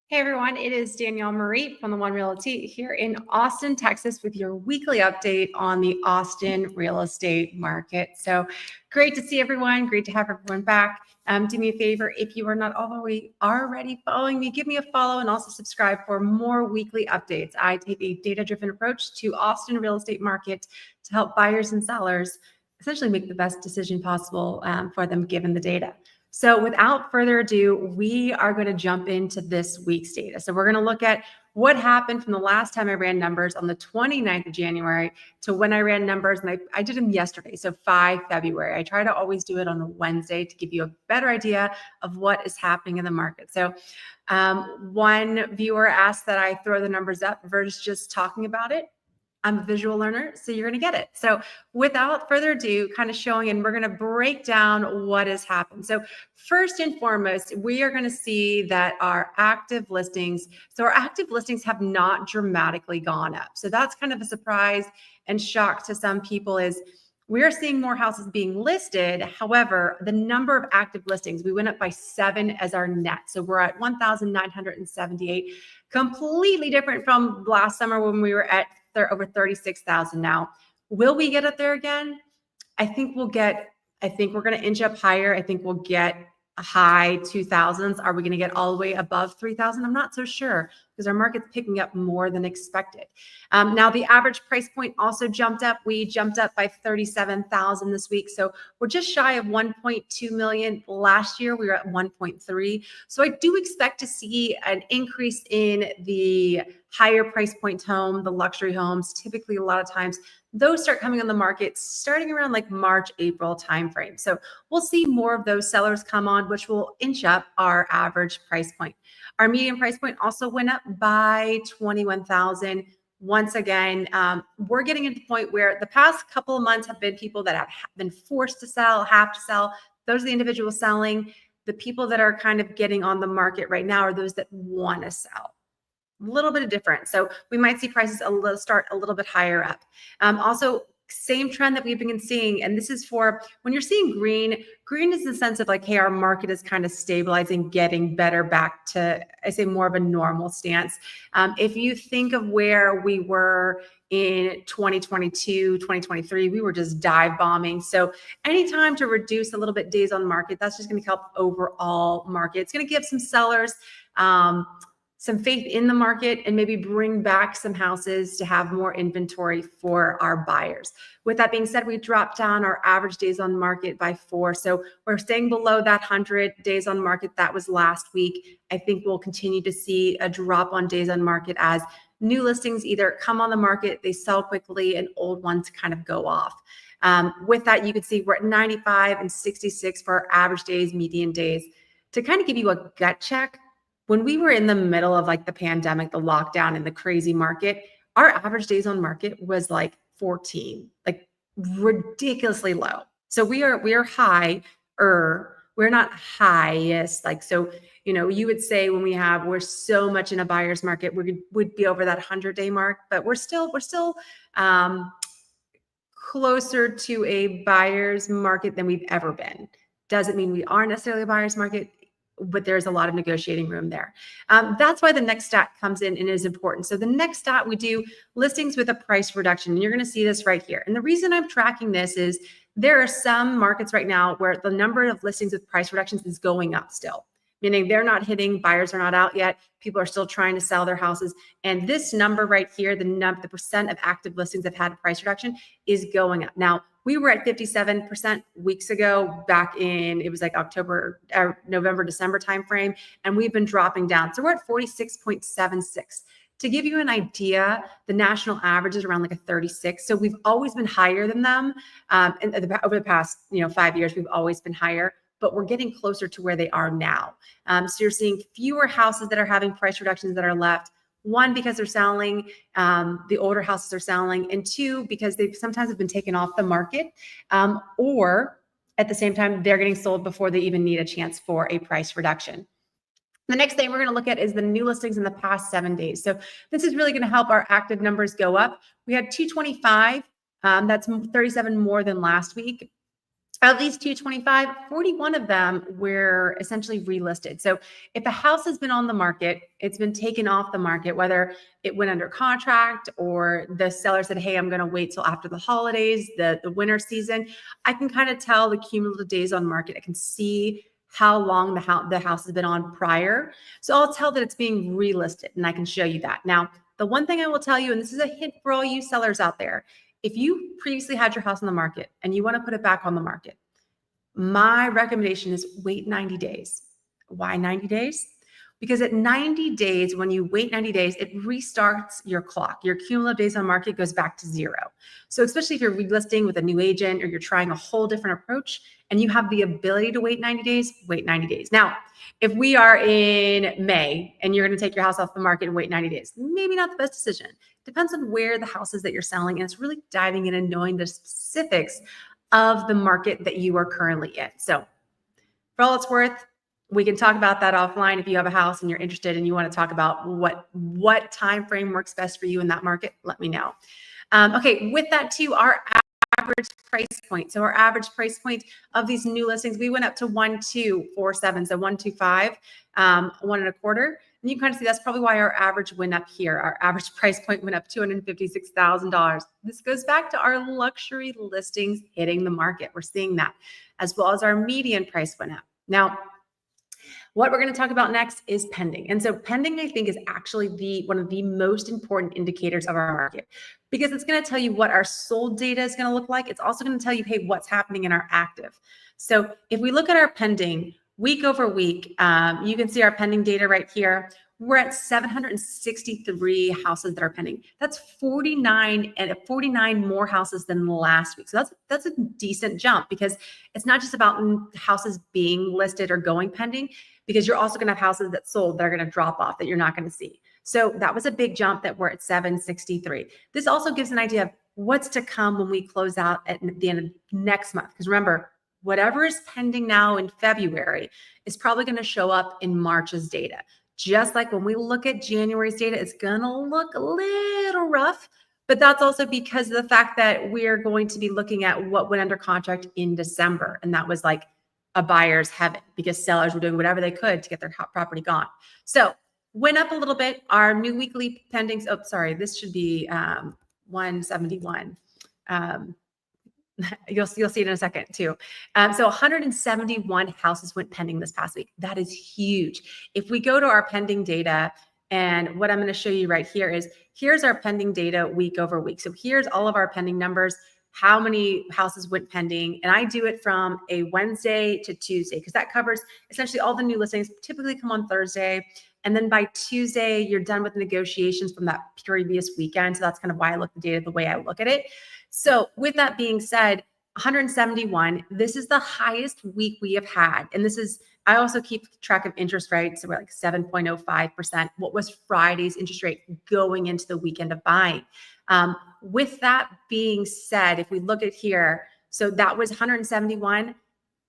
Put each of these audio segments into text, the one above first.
Hey everyone, it is Danielle Marie from the One Realty here in Austin, Texas, with your weekly update on the Austin real estate market. So great to see everyone. Great to have everyone back. Do me a favor, if you are not already following me, give me a follow and also subscribe for more weekly updates. I take a data-driven approach to Austin real estate market to help buyers and sellers essentially make the best decision possible for them given the data. So without further ado, we are going to jump into this week's data. So we're going to look at what happened from the last time I ran numbers on the 29th of January to when I ran numbers, and I did them yesterday, so 5 February. I try to always do it on a Wednesday to give you a better idea of what is happening in the market. So one viewer asked that I throw the numbers up versus just talking about it. I'm a visual learner, so you're going to get it. So without further ado, kind of showing, and we're going to break down what has happened. So first and foremost, we are going to see that our active listings have not dramatically gone up. So that's kind of a surprise and shock to some people is we are seeing more houses being listed. However, the number of active listings, we went up by 7 as our net. So we're at 1,978, completely different from last summer when we were at over 36,000 now. Will we get up there again? I think we're going to inch up higher. I think we'll get a high 2000s. Are we going to get all the way above 3,000? I'm not so sure because our market's picking up more than expected. Now the average price point also jumped up. We jumped up by 37,000 this week. So we're just shy of 1.2 million. Last year we were at 1.3. So I do expect to see an increase in the higher price point home, the luxury homes. Typically a lot of times those start coming on the market starting around like March, April timeframe. So we'll see more of those sellers come on, which will inch up our average price point. Our median price point also went up by 21,000. Once again, we're getting into the point where the past couple of months have been people that have been forced to sell, have to sell. Those are the individuals selling. The people that are kind of getting on the market right now are those that want to sell. A little bit of difference. So we might see prices start a little bit higher up. Also, same trend that we've been seeing, and this is for when you're seeing green is the sense of like, hey, our market is kind of stabilizing, getting better back to, I say, more of a normal stance. If you think of where we were in 2022, 2023, we were just dive bombing. So anytime to reduce a little bit days on market, that's just going to help overall market. It's going to give some sellers some faith in the market and maybe bring back some houses to have more inventory for our buyers. With that being said, we dropped down our average days on market by 4. So we're staying below that 100 days on market. That was last week. I think we'll continue to see a drop on days on market as new listings either come on the market, they sell quickly, and old ones kind of go off. With that, you can see we're at 95 and 66 for our average days, median days. To kind of give you a gut check, when we were in the middle of like the pandemic, the lockdown and the crazy market, our average days on market was like 14, like ridiculously low. So we are higher. We're not highest. Like, so, you know, you would say when we're so much in a buyer's market, we would be over that 100-day mark, but we're still closer to a buyer's market than we've ever been. Doesn't mean we are necessarily a buyer's market, but there's a lot of negotiating room there. That's why the next stat comes in and is important. So the next stat, we do listings with a price reduction. And you're going to see this right here. And the reason I'm tracking this is there are some markets right now where the number of listings with price reductions is going up still, meaning they're not hitting, buyers are not out yet. People are still trying to sell their houses. And this number right here, the percent of active listings that had a price reduction is going up. Now, we were at 57% weeks ago, back in, it was like November, December timeframe, and we've been dropping down. So we're at 46.76. To give you an idea, the national average is around like a 36. So we've always been higher than them. And over the past 5 years, we've always been higher, but we're getting closer to where they are now. So you're seeing fewer houses that are having price reductions that are left. 1, because they're selling, the older houses are selling, and 2, because they've sometimes have been taken off the market, or at the same time, they're getting sold before they even need a chance for a price reduction. The next thing we're going to look at is the new listings in the past 7 days. So this is really going to help our active numbers go up. We had 225, that's 37 more than last week. Of these 225, 41 of them were essentially relisted. So if a house has been on the market, it's been taken off the market, whether it went under contract or the seller said, hey, I'm going to wait till after the holidays, the winter season, I can kind of tell the cumulative days on market. I can see how long the house has been on prior. So I'll tell that it's being relisted, and I can show you that. Now, the one thing I will tell you, and this is a hint for all you sellers out there, if you previously had your house on the market and you want to put it back on the market, my recommendation is wait 90 days. Why 90 days? Because at 90 days, when you wait 90 days, it restarts your clock. Your cumulative days on market goes back to 0. So especially if you're relisting with a new agent or you're trying a whole different approach and you have the ability to wait 90 days, wait 90 days. Now, if we are in May and you're going to take your house off the market and wait 90 days, maybe not the best decision. Depends on where the house is that you're selling. And it's really diving in and knowing the specifics of the market that you are currently in. So for all it's worth, we can talk about that offline. If you have a house and you're interested and you want to talk about what time frame works best for you in that market, let me know. Okay, with that too, our average price point. So our average price point of these new listings, we went up to 1,247, so 125, 1.25. And you can kind of see that's probably why our average went up here. Our average price point went up $256,000. This goes back to our luxury listings hitting the market. We're seeing that, as well as our median price went up. Now, what we're going to talk about next is pending. And so pending, I think, is actually one of the most important indicators of our market, because it's going to tell you what our sold data is going to look like. It's also going to tell you, hey, what's happening in our active. So if we look at our pending week over week, you can see our pending data right here. We're at 763 houses that are pending. That's 49 more houses than last week. So that's a decent jump, because it's not just about houses being listed or going pending, because you're also going to have houses that sold that are going to drop off that you're not going to see. So that was a big jump that we're at 763. This also gives an idea of what's to come when we close out at the end of next month. Because remember, whatever is pending now in February is probably going to show up in March's data. Just like when we look at January's data, it's going to look a little rough, but that's also because of the fact that we're going to be looking at what went under contract in December. And that was like a buyer's heaven, because sellers were doing whatever they could to get their property gone. So went up a little bit. Our new weekly pendings, oh, sorry, this should be 171. You'll see it in a second too. So 171 houses went pending this past week. That is huge. If we go to our pending data, and what I'm going to show you right here is, here's our pending data week over week. So here's all of our pending numbers, how many houses went pending. And I do it from a Wednesday to Tuesday, because that covers essentially all the new listings typically come on Thursday. And then by Tuesday, you're done with negotiations from that previous weekend. So that's kind of why I look at the data the way I look at it. So with that being said, 171, this is the highest week we have had. And this is, I also keep track of interest rates. So we're like 7.05%. What was Friday's interest rate going into the weekend of buying? With that being said, if we look at here, so that was 171.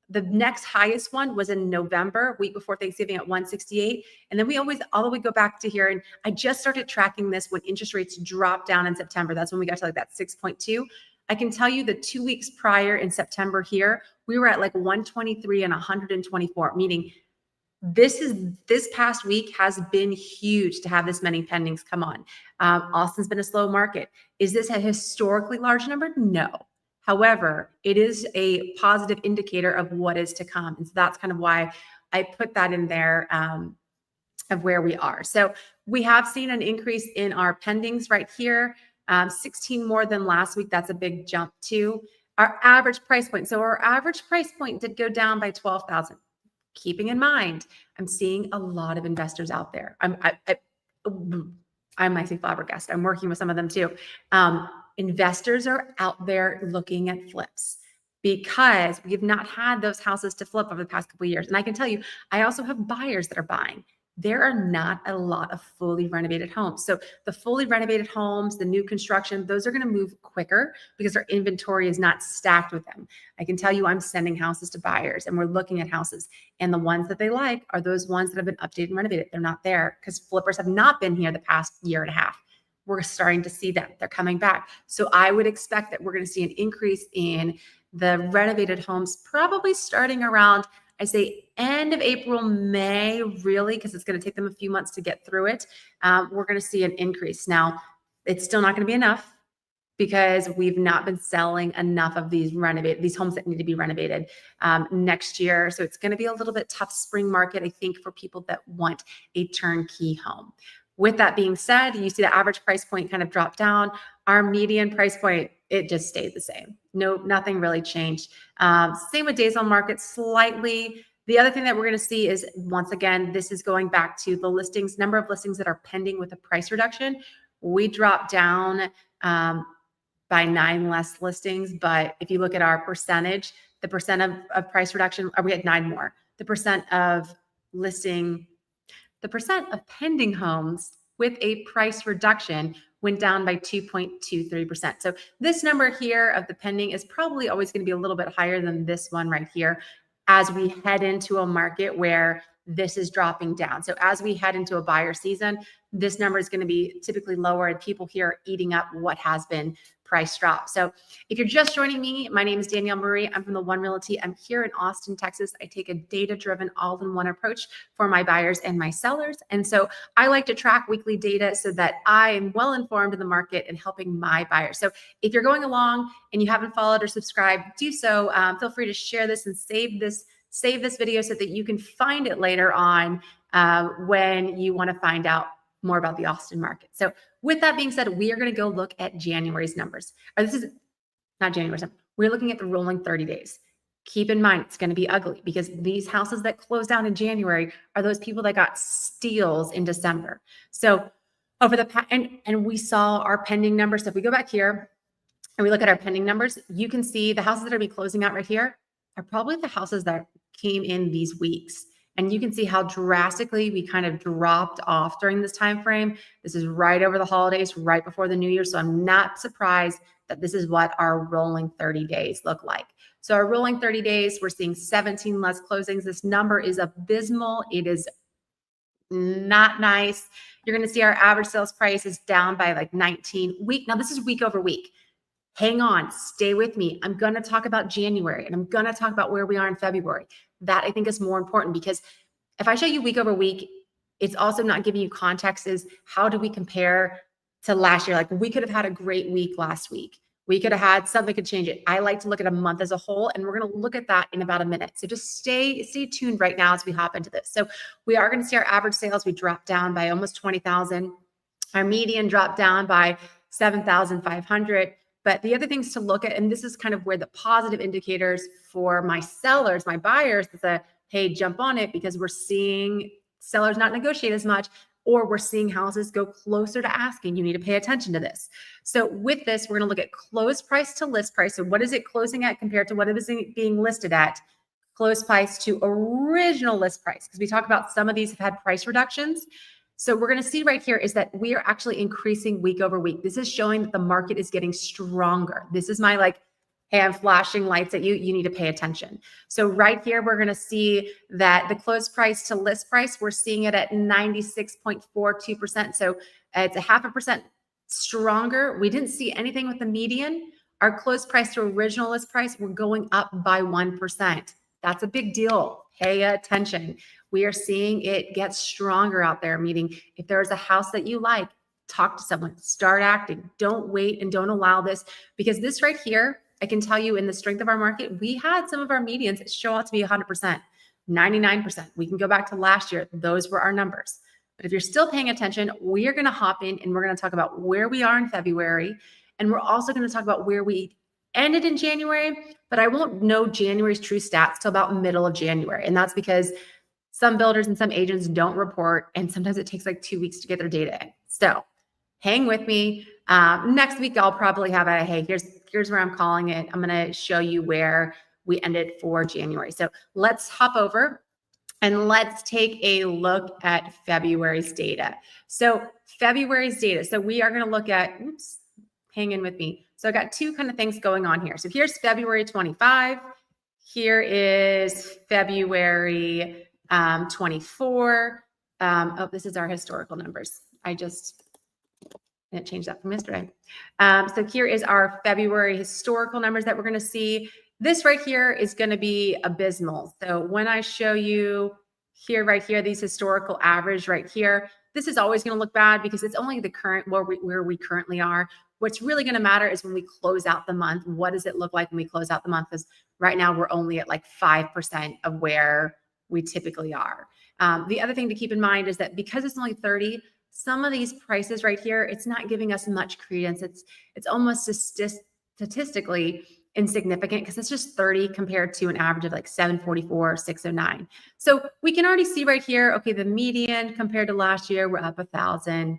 The next highest one was in November, week before Thanksgiving, at 168. And then we always, although we go back to here, and I just started tracking this when interest rates dropped down in September. That's when we got to like that 6.2. I can tell you the 2 weeks prior in September here, we were at like 123 and 124, meaning this past week has been huge to have this many pendings come on. Austin's been a slow market. Is this a historically large number? No. However, it is a positive indicator of what is to come. And so that's kind of why I put that in there of where we are. So we have seen an increase in our pendings right here, 16 more than last week. That's a big jump too. Our average price point. So our average price point did go down by 12,000. Keeping in mind, I'm seeing a lot of investors out there. I might say flabbergasted. I'm working with some of them too. Investors are out there looking at flips, because we've not had those houses to flip over the past couple of years. And I can tell you, I also have buyers that are buying. There are not a lot of fully renovated homes. So the fully renovated homes, the new construction, those are going to move quicker because their inventory is not stacked with them. I can tell you, I'm sending houses to buyers and we're looking at houses, and the ones that they like are those ones that have been updated and renovated. They're not there because flippers have not been here the past year and a half. We're starting to see them. They're coming back. So I would expect that we're going to see an increase in the renovated homes probably starting around, I say end of April, May, really, because it's going to take them a few months to get through it. We're going to see an increase. Now, it's still not going to be enough because we've not been selling enough of these homes that need to be renovated next year. So it's going to be a little bit tough spring market, I think, for people that want a turnkey home. With that being said, you see the average price point kind of drop down. Our median price point, it just stayed the same. No, nothing really changed. Same with days on market slightly. The other thing that we're going to see is, once again, this is going back to the listings, number of listings that are pending with a price reduction. We dropped down by 9 less listings. But if you look at our percentage, the percent of price reduction, we had 9 more. The percent of pending homes with a price reduction went down by 2.23%. So this number here of the pending is probably always going to be a little bit higher than this one right here as we head into a market where this is dropping down. So as we head into a buyer season, this number is going to be typically lower and people here are eating up what has been price drop. So if you're just joining me, my name is Danielle Marie. I'm from the One Realty. I'm here in Austin, Texas. I take a data-driven all-in-one approach for my buyers and my sellers. And so I like to track weekly data so that I am well informed in the market and helping my buyers. So if you're going along and you haven't followed or subscribed, do so. Feel free to share this and save this video so that you can find it later on when you want to find out more about the Austin market. So with that being said, we are going to go look at January's numbers. Or this is not January's numbers. We're looking at the rolling 30 days. Keep in mind, it's going to be ugly because these houses that close down in January are those people that got steals in December. So over the past, and we saw our pending numbers. So if we go back here and we look at our pending numbers, you can see the houses that are going to be closing out right here are probably the houses that came in these weeks. And you can see how drastically we kind of dropped off during this time frame. This is right over the holidays, right before the new year. So I'm not surprised that this is what our rolling 30 days look like. So our rolling 30 days, we're seeing 17 less closings. This number is abysmal. It is not nice. You're going to see our average sales price is down by like 19 week. Now this is week over week. Hang on, stay with me. I'm going to talk about January and I'm going to talk about where we are in February. That I think is more important because if I show you week over week, it's also not giving you context is how do we compare to last year? Like we could have had a great week last week. We could have had something could change it. I like to look at a month as a whole, and we're going to look at that in about a minute. So just stay tuned right now as we hop into this. So we are going to see our average sales. We dropped down by almost 20,000. Our median dropped down by 7,500. But the other things to look at, and this is kind of where the positive indicators for my sellers, my buyers, is a, hey, jump on it because we're seeing sellers not negotiate as much, or we're seeing houses go closer to asking. You need to pay attention to this. So with this, we're going to look at close price to list price. So what is it closing at compared to what it is being listed at? Close price to original list price. Because we talk about some of these have had price reductions. So we're going to see right here is that we are actually increasing week over week. This is showing that the market is getting stronger. This is my like, hey, I'm flashing lights at you. You need to pay attention. So right here, we're going to see that the close price to list price, we're seeing it at 96.42%. So it's a 0.5% stronger. We didn't see anything with the median. Our close price to original list price, we're going up by 1%. That's a big deal. Pay attention. We are seeing it get stronger out there, meaning if there's a house that you like, talk to someone, start acting. Don't wait and don't allow this, because this right here, I can tell you in the strength of our market, we had some of our medians show out to be 100%, 99%. We can go back to last year. Those were our numbers. But if you're still paying attention, we are going to hop in and we're going to talk about where we are in February. And we're also going to talk about where we ended in January, but I won't know January's true stats till about middle of January. And that's because some builders and some agents don't report, and sometimes it takes like 2 weeks to get their data in. So hang with me. Next week, I'll probably have a, hey, here's where I'm calling it. I'm going to show you where we ended for January. So let's hop over and let's take a look at February's data. So February's data. So we are going to look at, oops, hang in with me. So I got two kind of things going on here. So here's February 25. Here is February 24. Oh, this is our historical numbers. I didn't change that from yesterday. So here is our February historical numbers that we're going to see. This right here is going to be abysmal. So when I show you here, right here, these historical average right here, this is always going to look bad because it's only the current where we currently are. What's really going to matter is when we close out the month. What does it look like when we close out the month? Because right now we're only at like 5% of where we typically are. The other thing to keep in mind is that because it's only 30, some of these prices right here, it's not giving us much credence. It's almost statistically insignificant because it's just 30 compared to an average of like 744, 609. So we can already see right here, okay, the median compared to last year, we're up 1,000.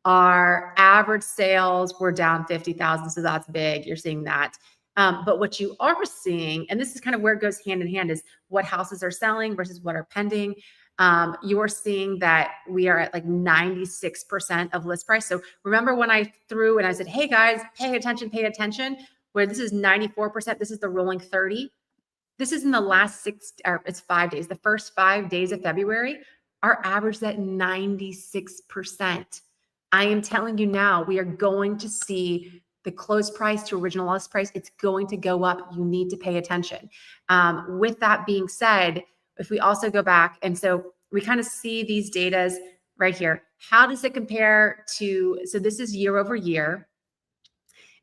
Our average sales were down 50,000. So that's big. You're seeing that. But what you are seeing, and this is kind of where it goes hand in hand, is what houses are selling versus what are pending. You're seeing that we are at like 96% of list price. So remember when I threw and I said, hey guys, pay attention, where this is 94%, this is the rolling 30. This is in the last it's 5 days. The first 5 days of February, our average is at 96%. I am telling you now, we are going to see the close price to original list price. It's going to go up. You need to pay attention. With that being said, if we also go back, and so we kind of see these datas right here. How does it compare to, so this is year over year.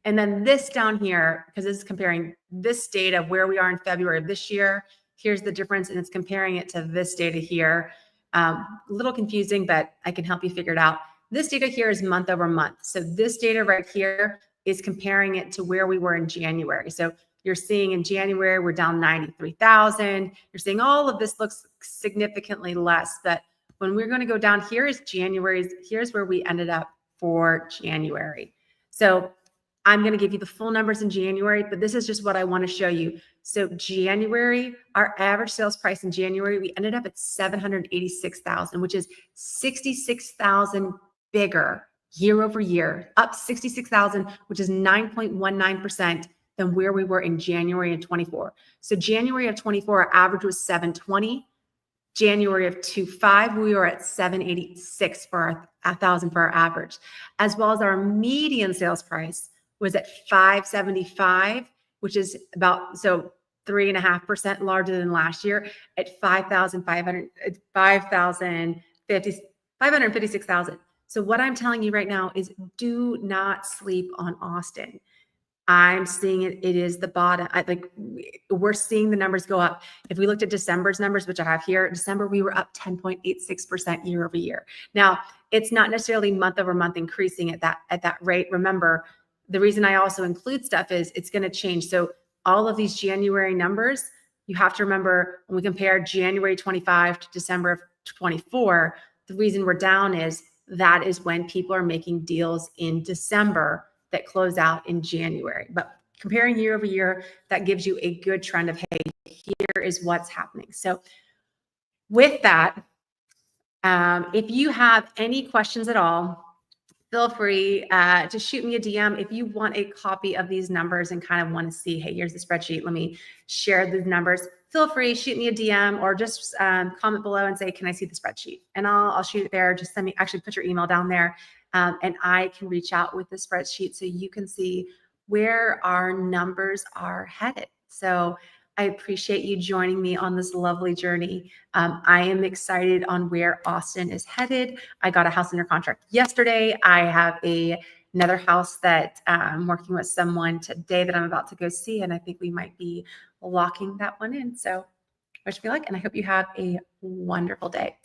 And then this down here, because this is comparing this data where we are in February of this year, here's the difference, and it's comparing it to this data here. A little confusing, but I can help you figure it out. This data here is month over month. So this data right here is comparing it to where we were in January. So you're seeing in January, we're down 93,000. You're seeing all of this looks significantly less, but when we're going to go down, here is January's, here's where we ended up for January. So I'm going to give you the full numbers in January, but this is just what I want to show you. So January, our average sales price in January, we ended up at 786,000, which is 66,000 bigger year over year, up 66,000, which is 9.19% than where we were in January of 24. So January of 24, our average was 720. January of 25, we were at 786 for our 1,000 for our average, as well as our median sales price was at 575, which is about, so 3.5% larger than last year at 556,000. So what I'm telling you right now is do not sleep on Austin. I'm seeing it. It is the bottom. We're seeing the numbers go up. If we looked at December's numbers, which I have here, December, we were up 10.86% year over year. Now, it's not necessarily month over month increasing at that rate. Remember, the reason I also include stuff is it's going to change. So all of these January numbers, you have to remember when we compare January 25 to December of 24, the reason we're down is that is when people are making deals in December that close out in January. But comparing year over year, that gives you a good trend of, hey, here is what's happening. So with that, if you have any questions at all, feel free to shoot me a DM. If you want a copy of these numbers and kind of want to see, hey, here's the spreadsheet, let me share the numbers, feel free, shoot me a DM or just comment below and say, can I see the spreadsheet? And I'll shoot it there. Just send me, actually put your email down there. And I can reach out with the spreadsheet so you can see where our numbers are headed. So I appreciate you joining me on this lovely journey. I am excited on where Austin is headed. I got a house under contract yesterday. I have another house that I'm working with someone today that I'm about to go see, and I think we might be locking that one in. So wish me luck, and I hope you have a wonderful day.